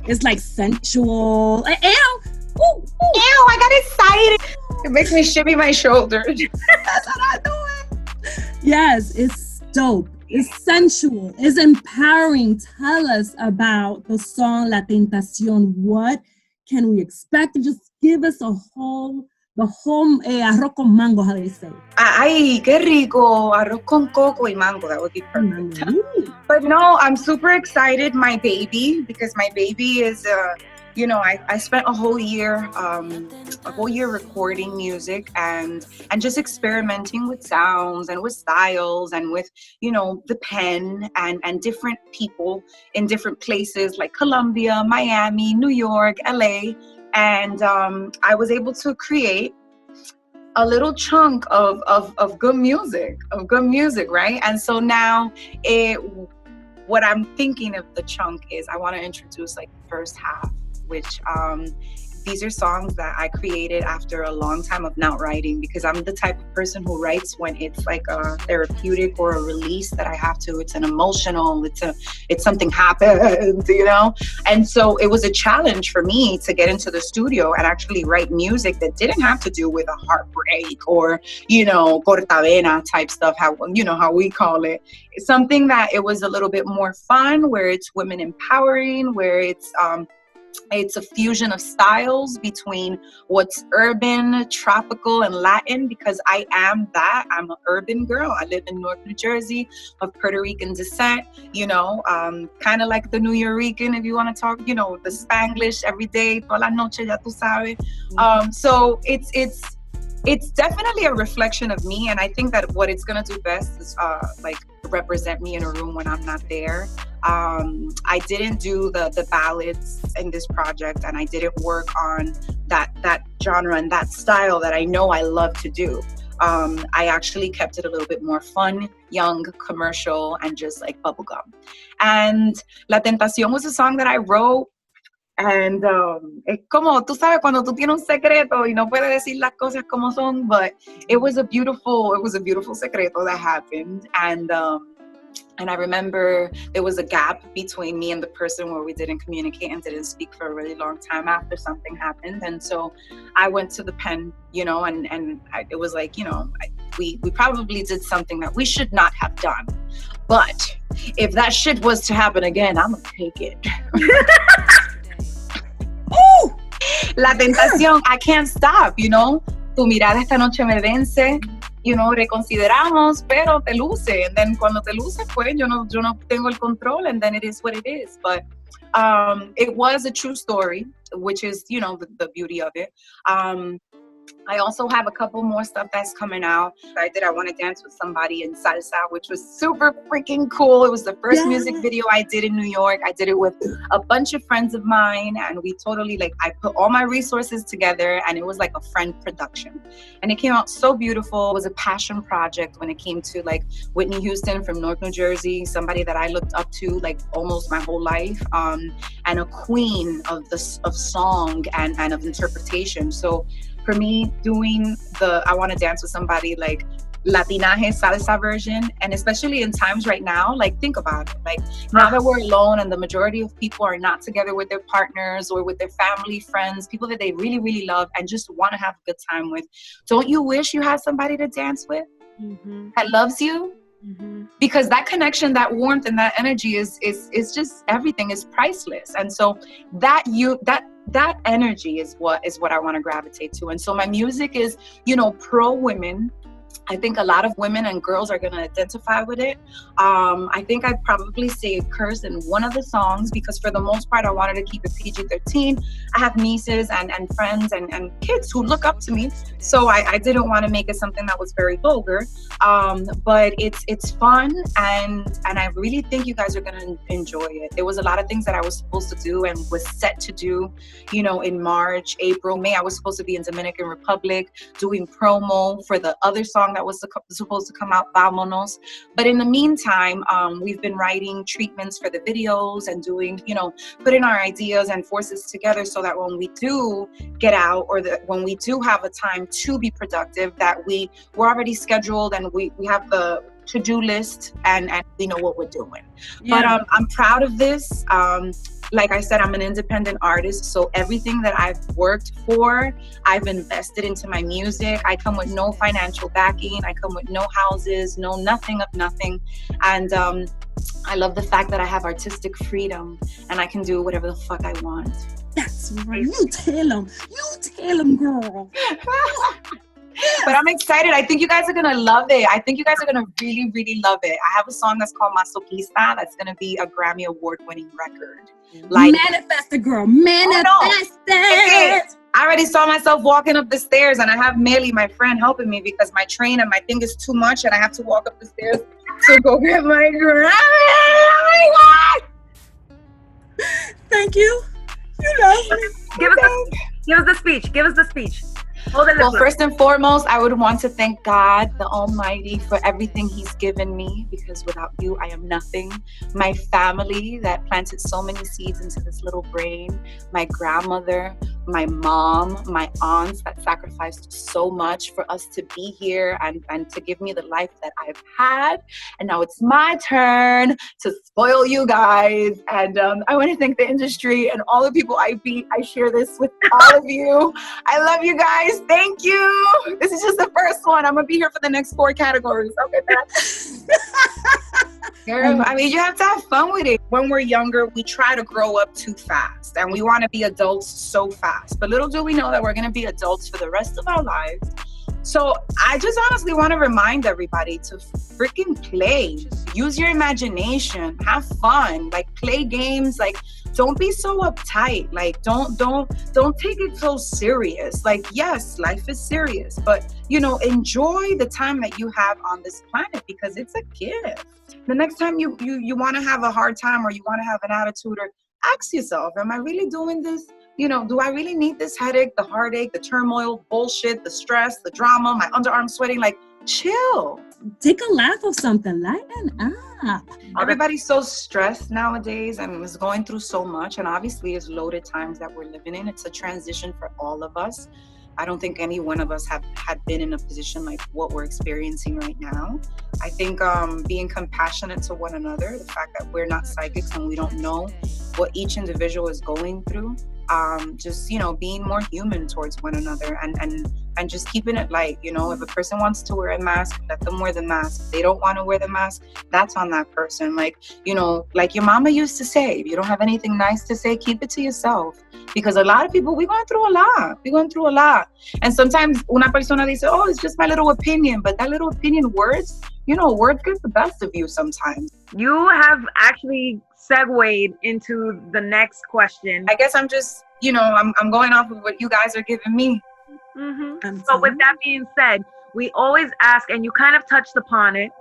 It's like sensual. Ew. Ooh. Ew, I got excited. It makes me shimmy my shoulders. That's what I'm doing. Yes, it's dope. It's sensual. It's empowering. Tell us about the song La Tentación. What can we expect? Just give us the whole arroz con mango, how they say. Ay, qué rico. Arroz con coco y mango. That would be perfect. But no, I'm super excited. My baby, because my baby is, you know, I spent a whole year recording music and just experimenting with sounds and with styles and with, you know, the pen and different people in different places like Colombia, Miami, New York, LA. And I was able to create a little chunk of good music, right? And so now what I'm thinking of the chunk is I want to introduce like the first half, which these are songs that I created after a long time of not writing, because I'm the type of person who writes when it's like a therapeutic or a release that I have to. It's an emotional, it's something happened, you know? And so it was a challenge for me to get into the studio and actually write music that didn't have to do with a heartbreak or, you know, cortavena type stuff, how we call it. It's something that it was a little bit more fun, where it's women empowering, where it's a fusion of styles between what's urban, tropical, and Latin, because I am that. I'm an urban girl. I live in North New Jersey, of Puerto Rican descent, you know, kind of like the New Rican, if you want to talk, you know, the Spanglish every day, toda la noche, ya tú sabes. So it's it's definitely a reflection of me, and I think that what it's gonna do best is like represent me in a room when I'm not there. I didn't do the ballads in this project, and I didn't work on that genre and that style that I know I love to do. I actually kept it a little bit more fun, young, commercial, and just like bubblegum. And La Tentación was a song that I wrote. And es como, tú sabes, cuando tú tienes un secreto y no puedes decir las cosas como son, but it was a beautiful secreto that happened. And I remember there was a gap between me and the person where we didn't communicate and didn't speak for a really long time after something happened. And so I went to the pen, you know, and it was like, you know, we probably did something that we should not have done. But if that shit was to happen again, I'm gonna take it. Oh! La tentación, I can't stop, you know. Tu mirada esta noche me vence, you know, reconsideramos, pero te luce. And then cuando te luce, pues yo no tengo el control, and then it is what it is. But it was a true story, which is, you know, the beauty of it. I also have a couple more stuff that's coming out. I Want to Dance with Somebody in Salsa, which was super freaking cool. It was the first music video I did in New York. I did it with a bunch of friends of mine, and we totally, like, I put all my resources together, and it was like a friend production. And it came out so beautiful. It was a passion project when it came to, like, Whitney Houston from North New Jersey, somebody that I looked up to, like, almost my whole life, and a queen of song and of interpretation. So for me, doing the I Want to Dance with Somebody, like, Latinaje salsa version, and especially in times right now, like, think about it. Like, now that we're alone and the majority of people are not together with their partners or with their family, friends, people that they really, really love and just want to have a good time with, don't you wish you had somebody to dance with that loves you? Because that connection, that warmth, and that energy is just, everything is priceless. And so that energy is what I want to gravitate to. And so my music is, you know, pro women. I think a lot of women and girls are going to identify with it. I think I'd probably say curse in one of the songs, because for the most part, I wanted to keep it PG-13. I have nieces and friends and kids who look up to me. So I didn't want to make it something that was very vulgar. But it's fun, and I really think you guys are going to enjoy it. There was a lot of things that I was supposed to do and was set to do, you know, in March, April, May. I was supposed to be in Dominican Republic doing promo for the other song that was supposed to come out, Vámonos. But in the meantime, we've been writing treatments for the videos and doing, you know, putting our ideas and forces together so that when we do get out, or when we do have a time to be productive, that we're already scheduled and we have the to-do list and we know what we're doing. But I'm proud of this. Like I said, I'm an independent artist, so everything that I've worked for, I've invested into my music. I come with no financial backing. I come with no houses, nothing of nothing. And I love the fact that I have artistic freedom and I can do whatever the fuck I want. That's right. You tell them, girl. But I'm excited. I think you guys are going to love it. I think you guys are going to really, really love it. I have a song that's called Masoquista that's going to be a Grammy Award-winning record. Like, manifest it, girl. Manifest it. I already saw myself walking up the stairs, and I have Melly, my friend, helping me because my train and my thing is too much, and I have to walk up the stairs to go get my Grammy. Oh my God! Thank you. You love me. Give us the speech. Give us the speech. Well, first and foremost, I would want to thank God, the Almighty, for everything He's given me, because without you, I am nothing. My family that planted so many seeds into this little brain, my grandmother, my mom, my aunts that sacrificed so much for us to be here and to give me the life that I've had. And now it's my turn to spoil you guys. And I want to thank the industry and all the people I beat. I share this with all of you. I love you guys. Thank you. This is just the first one. I'm going to be here for the next 4 categories. Okay, girl, I mean, you have to have fun with it. When we're younger, we try to grow up too fast and we want to be adults so fast. But little do we know that we're going to be adults for the rest of our lives. So I just honestly want to remind everybody to freaking play. Use your imagination. Have fun. Like, play games. Like, don't be so uptight. Like, don't take it so serious. Like, yes, life is serious, but you know, enjoy the time that you have on this planet, because it's a gift. The next time you want to have a hard time, or you want to have an attitude, or ask yourself, am I really doing this? You know, do I really need this headache, the heartache, the turmoil, bullshit, the stress, the drama, my underarm sweating? Like, chill. Take a laugh of something. Lighten up. Everybody's so stressed nowadays and is going through so much. And obviously, it's loaded times that we're living in. It's a transition for all of us. I don't think any one of us had been in a position like what we're experiencing right now. I think being compassionate to one another, the fact that we're not psychics and we don't know what each individual is going through, just, you know, being more human towards one another, and just keeping it light. You know, if a person wants to wear a mask, let them wear the mask. If they don't want to wear the mask, that's on that person. Like, you know, like your mama used to say, if you don't have anything nice to say, keep it to yourself. Because a lot of people, we're going through a lot. And sometimes una persona dice, oh, it's just my little opinion. But that little opinion, words, you know, words get the best of you sometimes. You have actually segued into the next question. I guess I'm just, you know, I'm going off of what you guys are giving me. Mm-hmm. So with that being said, we always ask, and you kind of touched upon it,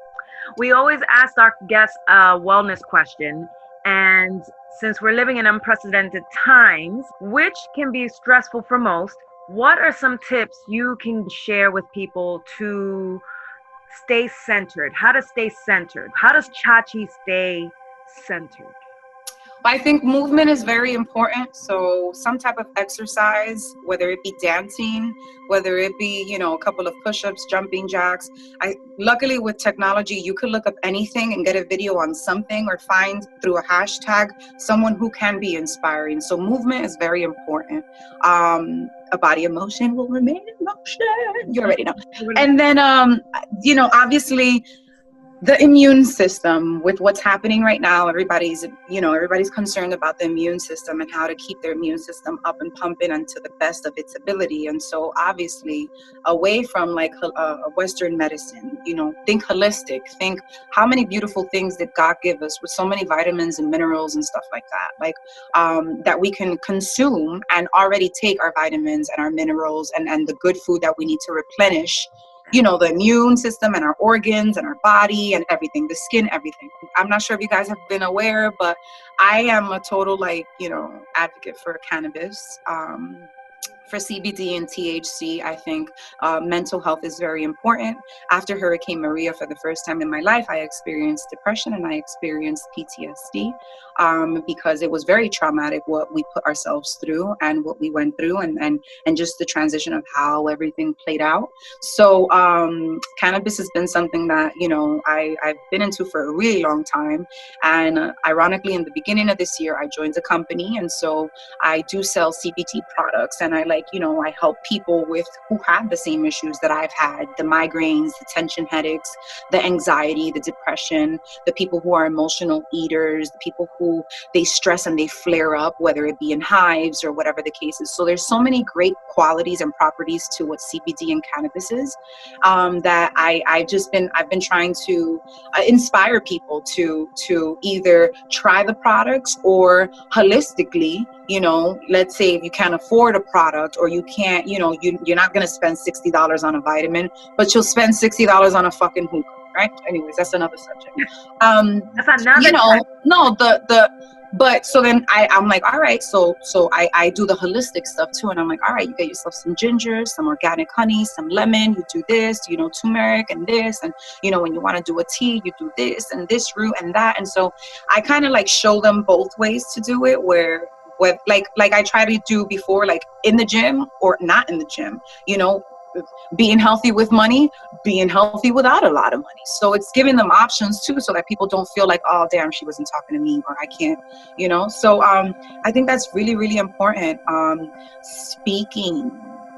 we always ask our guests a wellness question. And since we're living in unprecedented times, which can be stressful for most, what are some tips you can share with people to stay centered? How to stay centered? How does Chachi stay centered? I think movement is very important. So some type of exercise, whether it be dancing, whether it be, you know, a couple of push-ups, jumping jacks. Luckily with technology, you could look up anything and get a video on something, or find through a hashtag someone who can be inspiring. So movement is very important. A body of motion will remain in motion. You already know. And then, you know, obviously, the immune system, with what's happening right now, everybody's concerned about the immune system and how to keep their immune system up and pumping and to the best of its ability. And so obviously, away from like a Western medicine, you know, think holistic, think how many beautiful things did God give us with so many vitamins and minerals and stuff like that, like that we can consume and already take our vitamins and our minerals and the good food that we need to replenish, you know, the immune system and our organs and our body and everything, the skin, everything. I'm not sure if you guys have been aware, but I am a total, like, you know, advocate for cannabis. For CBD and THC, I think mental health is very important. After Hurricane Maria, for the first time in my life, I experienced depression and I experienced PTSD because it was very traumatic what we put ourselves through and what we went through, and just the transition of how everything played out. So cannabis has been something that, you know, I've been into for a really long time. And ironically, in the beginning of this year, I joined a company. And so I do sell CBT products, and I help people who have the same issues that I've had, the migraines, the tension headaches, the anxiety, the depression, the people who are emotional eaters, the people who they stress and they flare up, whether it be in hives or whatever the case is. So there's so many great qualities and properties to what CBD and cannabis is that I've been trying to inspire people to either try the products, or holistically, you know, let's say if you can't afford a product, or you can't, you know, you're not going to spend $60 on a vitamin, but you'll spend $60 on a fucking hookah, right? Anyways, that's another subject. That's another, you know, no, but so then I'm like, all right, so I do the holistic stuff too. And I'm like, all right, you get yourself some ginger, some organic honey, some lemon, you do this, you know, turmeric and this. And, you know, when you want to do a tea, you do this and this root and that. And so I kind of like show them both ways to do it, where like I try to do before, like in the gym or not in the gym, you know, being healthy with money, being healthy without a lot of money. So it's giving them options too, so that people don't feel like, oh damn, she wasn't talking to me, or I can't, you know. So I think that's really, really important. Speaking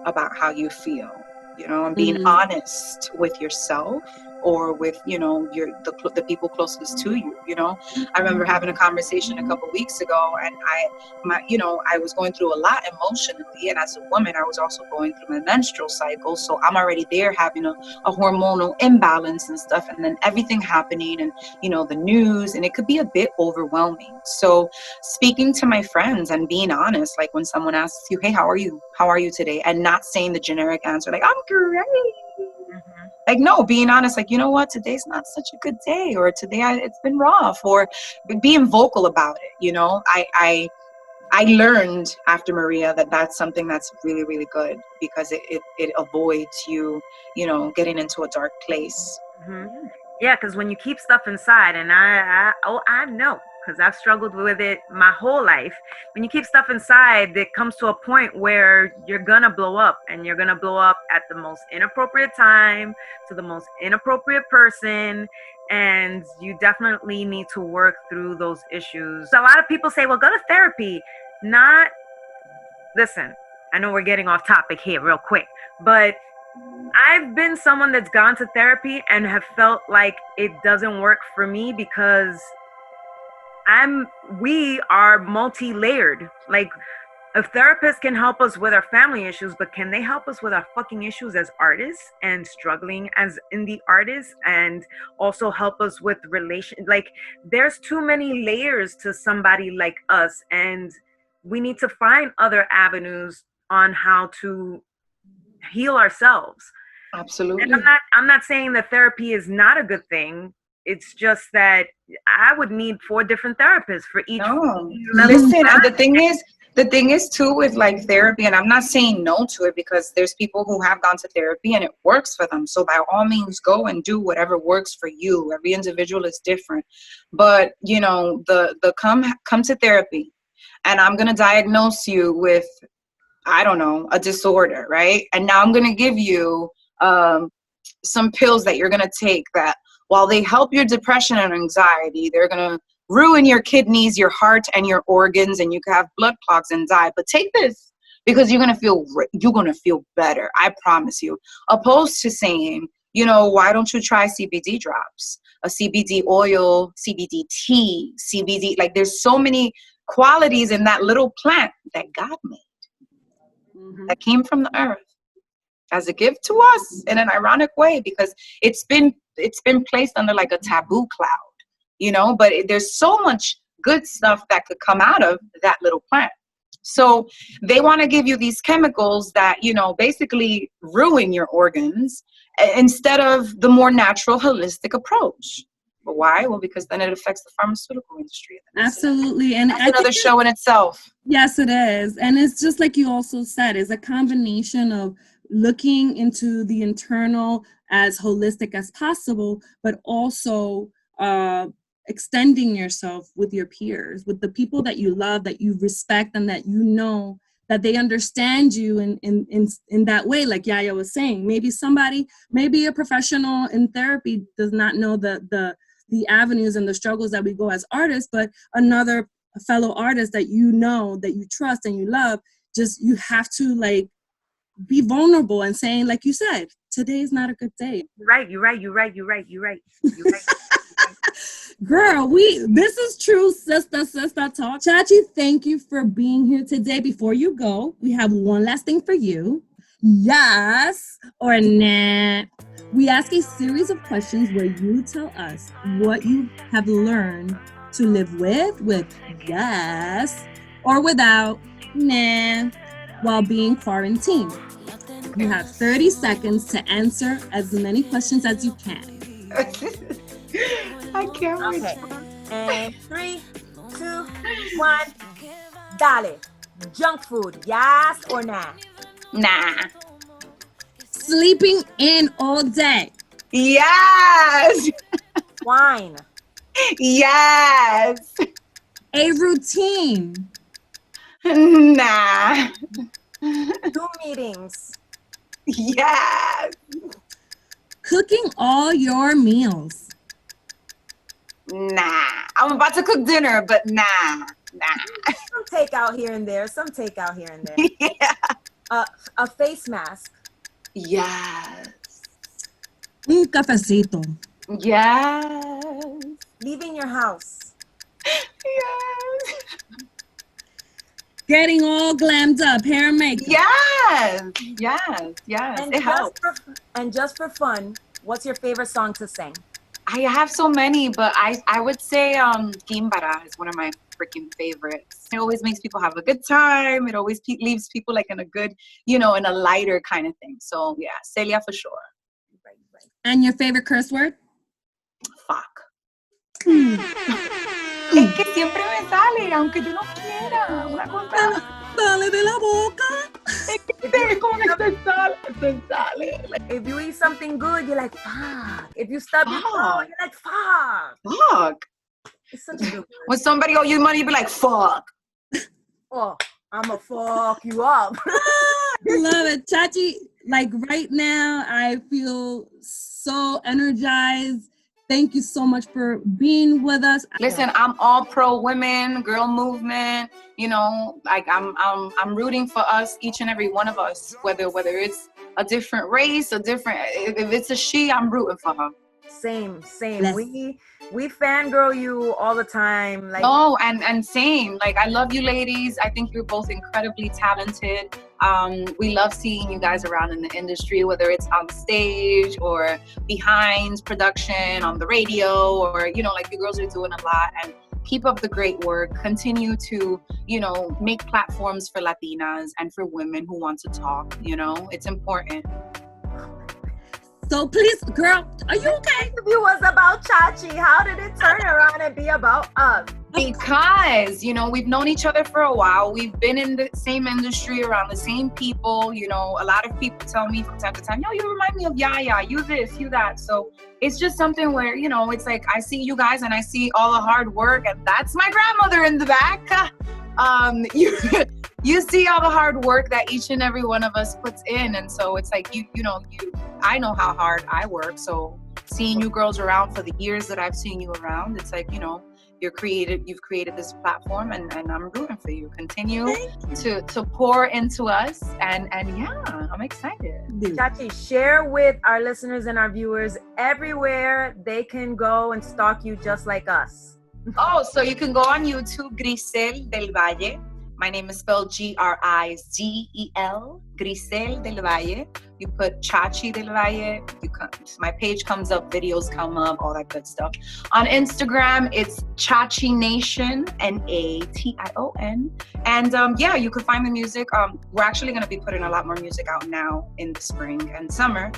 about how you feel, you know, and being honest with yourself or with, you know, the people closest to you, you know. I remember having a conversation a couple weeks ago, and I was going through a lot emotionally, and as a woman I was also going through my menstrual cycle, so I'm already there having a hormonal imbalance and stuff, and then everything happening, and you know, the news, and it could be a bit overwhelming. So speaking to my friends and being honest, like when someone asks you, hey, how are you today, and not saying the generic answer like I'm great. Like, no, being honest, like, you know what, today's not such a good day, or today it's been rough, or being vocal about it. You know, I learned after Maria that that's something that's really, really good, because it avoids you know, getting into a dark place. Yeah, because when you keep stuff inside, and I know, because I've struggled with it my whole life. When you keep stuff inside, it comes to a point where you're gonna blow up, and you're gonna blow up at the most inappropriate time, to the most inappropriate person, and you definitely need to work through those issues. A lot of people say, well, go to therapy. Listen, I know we're getting off topic here real quick, but I've been someone that's gone to therapy and have felt like it doesn't work for me, because we are multi-layered. Like, a therapist can help us with our family issues, but can they help us with our fucking issues as artists and struggling as indie artists, and also help us with like, there's too many layers to somebody like us, and we need to find other avenues on how to heal ourselves. Absolutely. And I'm not saying that therapy is not a good thing. It's just that I would need 4 different therapists for each. No. Listen, and the thing is too with like therapy, and I'm not saying no to it, because there's people who have gone to therapy and it works for them. So by all means, go and do whatever works for you. Every individual is different. But you know, the come to therapy, and I'm gonna diagnose you with, I don't know, a disorder, right? And now I'm gonna give you some pills that you're gonna take, that while they help your depression and anxiety, they're gonna ruin your kidneys, your heart, and your organs, and you can have blood clots and die. But take this, because you're gonna feel better. I promise you. Opposed to saying, you know, why don't you try CBD drops, a CBD oil, CBD tea, CBD? Like, there's so many qualities in that little plant that God made, that came from the earth as a gift to us, in an ironic way, because it's been placed under like a taboo cloud, you know. But there's so much good stuff that could come out of that little plant. So they want to give you these chemicals that, you know, basically ruin your organs, instead of the more natural, holistic approach. But why? Well, because then it affects the pharmaceutical industry. Absolutely. And that's another show in itself. Yes, it is. And it's just like you also said, it's a combination of looking into the internal as holistic as possible, but also extending yourself with your peers, with the people that you love, that you respect, and that you know that they understand you in that way. Like YaYa was saying, maybe a professional in therapy does not know the avenues and the struggles that we go as artists, but another fellow artist that you know, that you trust and you love, just, you have to like be vulnerable and saying, like you said, today is not a good day. You're right. Girl, this is true Sistah talk. Chachi, thank you for being here today. Before you go, we have one last thing for you. Yes or nah? We ask a series of questions where you tell us what you have learned to live with yes, or without nah, while being quarantined. You have 30 seconds to answer as many questions as you can. I can't wait. Okay. And 3, 2, 1. Dale. Junk food, yes or nah? Nah. Sleeping in all day. Yes. Wine. Yes. A routine. Nah. Zoom meetings. Yes. Cooking all your meals. Nah. I'm about to cook dinner, but nah. Some takeout here and there. Yeah. A face mask. Yes. Un cafecito. Yes. Leaving your house. Yes. Getting all glammed up, hair and makeup. Yes. And It helps. Just for fun, what's your favorite song to sing? I have so many, but I would say Kimbara is one of my freaking favorites. It always makes people have a good time. It always leaves people like in a good, in a lighter kind of thing. So yeah, Celia for sure. Right. And your favorite curse word? Fuck. Es que siempre me sale, aunque yo no quiera. Una cosa. Dale de la boca. Es que como que te sale. If you eat something good, you're like, fuck. If you stub your toe, you're like, fuck. Fuck. It's such a good word. When somebody owe you money, you be like, fuck. Oh, I'ma fuck you up. Love it. Chachi, like right now, I feel so energized. Thank you so much for being with us. Listen, I'm all pro women, girl movement. Like I'm rooting for us, each and every one of us, whether it's a different race, if it's a she, I'm rooting for her. Same. Yes. We fangirl you all the time. Like, oh, and same. Like, I love you ladies. I think you're both incredibly talented. We love seeing you guys around in the industry, whether it's on stage or behind production, on the radio, or, like you girls are doing a lot. And keep up the great work. Continue to, make platforms for Latinas and for women who want to talk. It's important. So please, girl, are you okay? The interview was about Chachi. How did it turn around and be about us? Because, we've known each other for a while. We've been in the same industry, around the same people. A lot of people tell me from time to time, yo, you remind me of YaYa, you this, you that. So it's just something where, it's like I see you guys and I see all the hard work, and that's my grandmother in the back. You see all the hard work that each and every one of us puts in, and so it's like I know how hard I work. So seeing you girls around for the years that I've seen you around, it's like you've created this platform, and I'm rooting for you. Continue to pour into us, and yeah, I'm excited. Chachi, share with our listeners and our viewers everywhere they can go and stalk you just like us. Oh, so you can go on YouTube, Grizel Del Valle. My name is spelled Grizel, Grizel Del Valle. You put Chachi Del Valle, my page comes up, videos come up, all that good stuff. On Instagram, it's Chachi Nation, Nation. And yeah, you can find the music. We're actually going to be putting a lot more music out now in the spring and summer.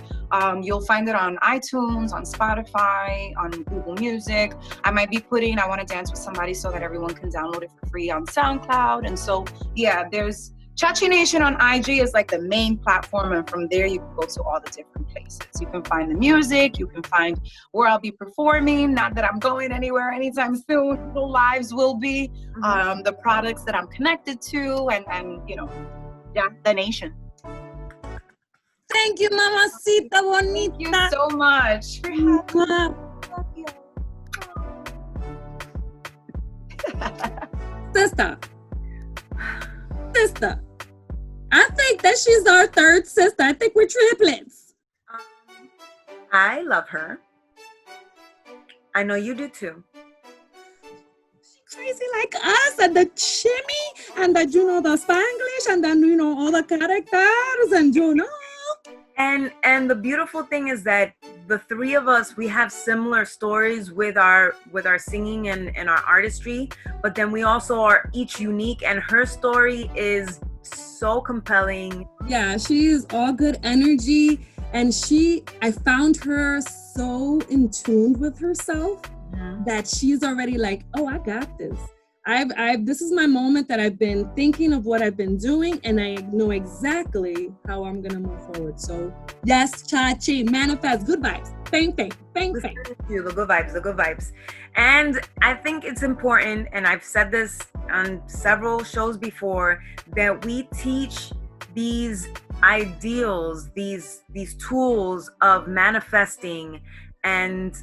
You'll find it on iTunes, on Spotify, on Google Music. I might be putting I Want to Dance With Somebody so that everyone can download it for free on SoundCloud. And so, yeah, there's Chachi Nation on IG is like the main platform, and from there you can go to all the different places. You can find the music, you can find where I'll be performing, not that I'm going anywhere anytime soon, the lives will be, the products that I'm connected to, and yeah, the nation. Thank you, mamacita bonita. Thank you so much for having me. Sister, I think that she's our third sister. I think we're triplets. I love her. I know you do too. Crazy like us, and the shimmy, and the the Spanglish, and then all the characters, and And the beautiful thing is that the three of us, we have similar stories with our singing and our artistry, but then we also are each unique, and her story is so compelling. Yeah, she is all good energy, and I found her so in tune with herself that she's already like, oh, I got this. This is my moment that I've been thinking of what I've been doing, and I know exactly how I'm gonna move forward. So yes, Chachi, manifest good vibes. Bang. The good vibes. And I think it's important, and I've said this on several shows before, that we teach these ideals, these tools of manifesting and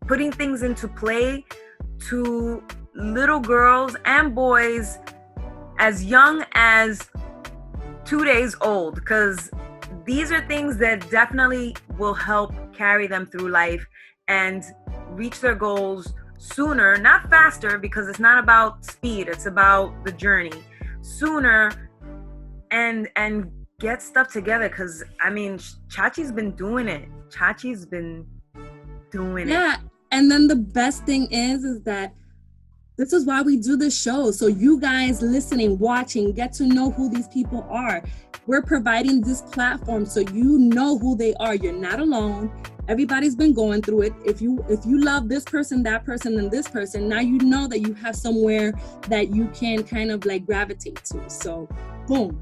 putting things into play to little girls and boys as young as 2 days old, because these are things that definitely will help carry them through life and reach their goals sooner, not faster, because it's not about speed, it's about the journey, sooner, and get stuff together. Because I mean, Chachi's been doing it. Yeah, and then the best thing is that this is why we do the show. So you guys listening, watching, get to know who these people are. We're providing this platform so you know who they are. You're not alone. Everybody's been going through it. If you love this person, that person, and this person, now you know that you have somewhere that you can kind of like gravitate to. So, boom.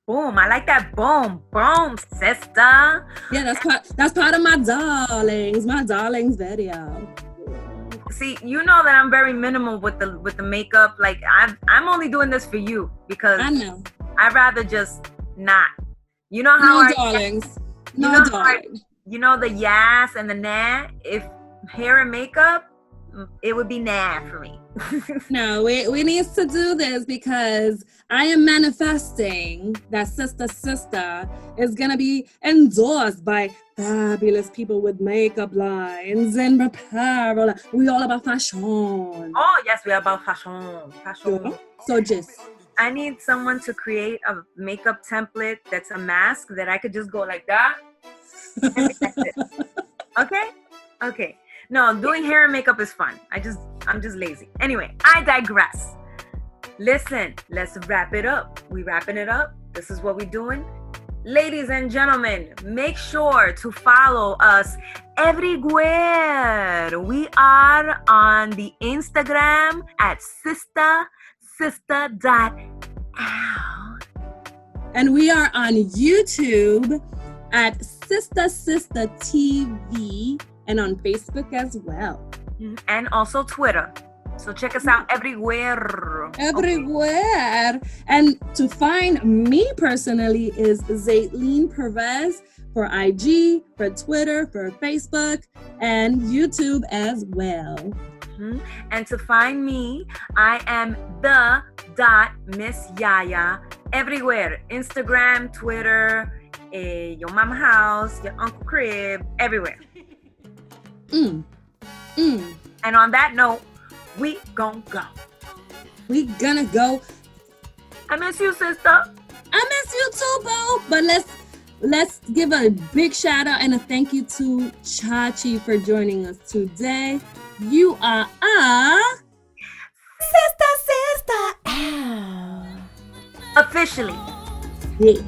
Boom. I like that. Boom. Boom, sister. Yeah, that's part of my darlings video. See, you know that I'm very minimal with the makeup. Like I'm only doing this for you because I know. I'd rather just not. You know how darlings. You know the yes and the nah? If hair and makeup, it would be nah for me. No, we need to do this because I am manifesting that Sistah Sistah is going to be endorsed by fabulous people with makeup lines and apparel. We all about fashion. Oh, yes, we are about fashion. Yeah. So just... I need someone to create a makeup template that's a mask that I could just go like that. Okay. No, doing hair and makeup is fun. I'm just lazy. Anyway, I digress. Listen, let's wrap it up. We wrapping it up. This is what we're doing. Ladies and gentlemen, make sure to follow us everywhere. We are on the Instagram at sistahsistah.ow. And we are on YouTube at Sistah Sistah TV and on Facebook as well. And also Twitter. So check us out everywhere. Everywhere. Okay. And to find me personally is Zeitlin Perez for IG, for Twitter, for Facebook, and YouTube as well. And to find me, I am Miss YaYa everywhere. Instagram, Twitter, your mama house, your uncle crib, everywhere. And on that note, we gonna go. We gonna go. I miss you, sister. I miss you too, boo. But let's give a big shout out and a thank you to Chachi for joining us today. You are a Sistah Sistah. Officially. Yes.